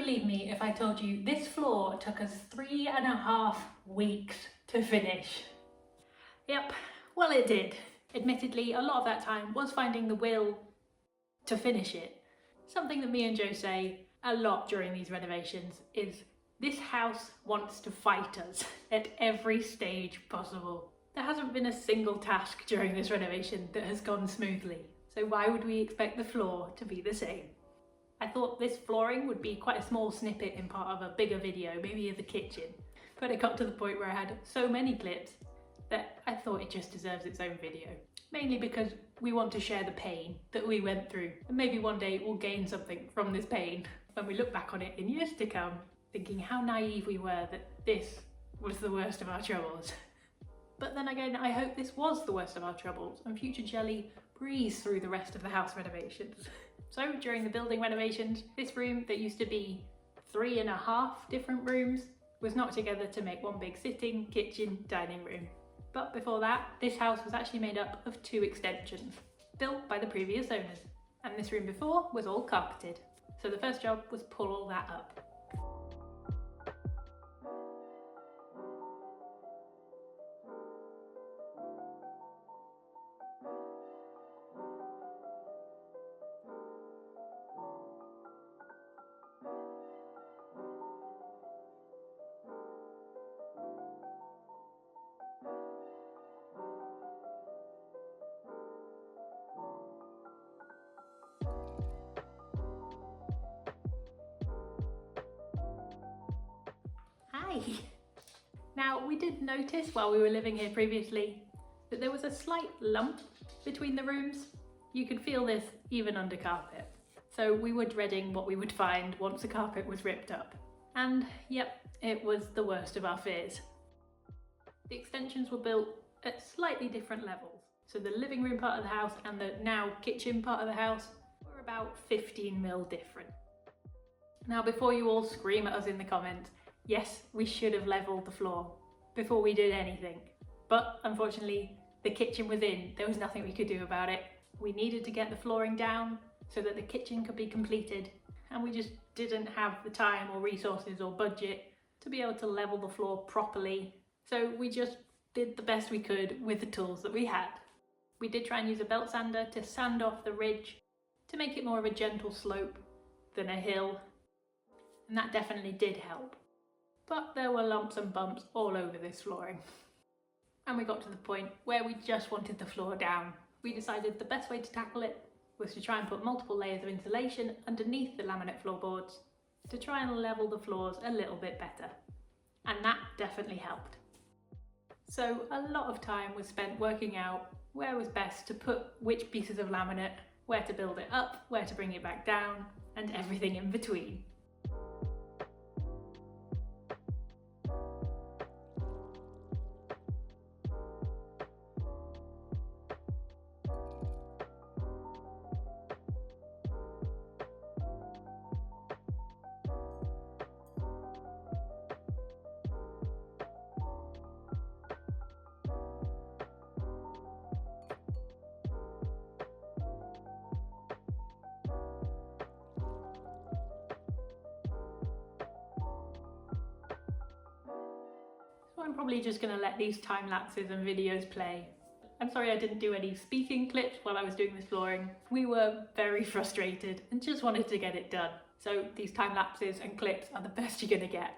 believe me if I told you this floor took us 3.5 weeks to finish. Yep, well it did. Admittedly, a lot of that time was finding the will to finish it. Something that me and Joe say a lot during these renovations is this house wants to fight us at every stage possible. There hasn't been a single task during this renovation that has gone smoothly, so why would we expect the floor to be the same? I thought this flooring would be quite a small snippet in part of a bigger video, maybe of the kitchen, but it got to the point where I had so many clips that I thought it just deserves its own video. Mainly because we want to share the pain that we went through, and maybe one day we'll gain something from this pain when we look back on it in years to come, thinking how naive we were that this was the worst of our troubles. But then again, I hope this was the worst of our troubles and future Jelly breezes through the rest of the house renovations. So during the building renovations, this room that used to be 3.5 different rooms was knocked together to make one big sitting, kitchen, dining room. But before that, this house was actually made up of 2 extensions, built by the previous owners. And this room before was all carpeted. So the first job was pull all that up. Hi! Now, we did notice while we were living here previously that there was a slight lump between the rooms. You could feel this even under carpet. So we were dreading what we would find once the carpet was ripped up. And yep, it was the worst of our fears. The extensions were built at slightly different levels. So the living room part of the house and the now kitchen part of the house were about 15mm different. Now, before you all scream at us in the comments, yes, we should have levelled the floor before we did anything. But unfortunately, the kitchen was in. There was nothing we could do about it. We needed to get the flooring down so that the kitchen could be completed. And we just didn't have the time or resources or budget to be able to level the floor properly. So we just did the best we could with the tools that we had. We did try and use a belt sander to sand off the ridge to make it more of a gentle slope than a hill. And that definitely did help. But there were lumps and bumps all over this flooring. And we got to the point where we just wanted the floor down. We decided the best way to tackle it was to try and put multiple layers of insulation underneath the laminate floorboards to try and level the floors a little bit better. And that definitely helped. So a lot of time was spent working out where was best to put which pieces of laminate, where to build it up, where to bring it back down, and everything in between. I'm probably just going to let these time lapses and videos play. I'm sorry I didn't do any speaking clips while I was doing this flooring. We were very frustrated and just wanted to get it done. So these time lapses and clips are the best you're going to get.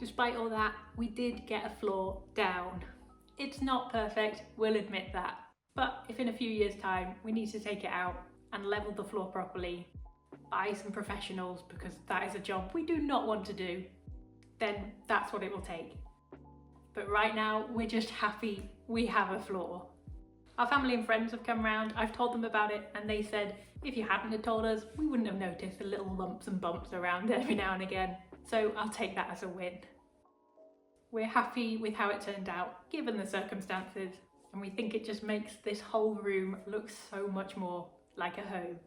Despite all that, we did get a floor down. It's not perfect, we'll admit that. But if in a few years' time we need to take it out and level the floor properly, buy some professionals because that is a job we do not want to do, then that's what it will take. But right now, we're just happy we have a floor. Our family and friends have come round, I've told them about it, and they said if you hadn't have told us, we wouldn't have noticed the little lumps and bumps around every now and again. So I'll take that as a win. We're happy with how it turned out, given the circumstances, and we think it just makes this whole room look so much more like a home.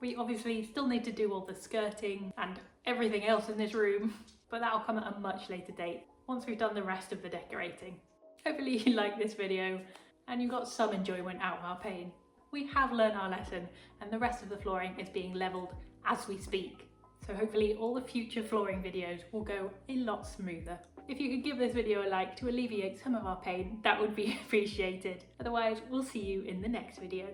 We obviously still need to do all the skirting and everything else in this room, but that'll come at a much later date, once we've done the rest of the decorating. Hopefully you like this video and you got some enjoyment out of our pain. We have learned our lesson and the rest of the flooring is being levelled as we speak. So hopefully all the future flooring videos will go a lot smoother. If you could give this video a like to alleviate some of our pain, that would be appreciated. Otherwise, we'll see you in the next video.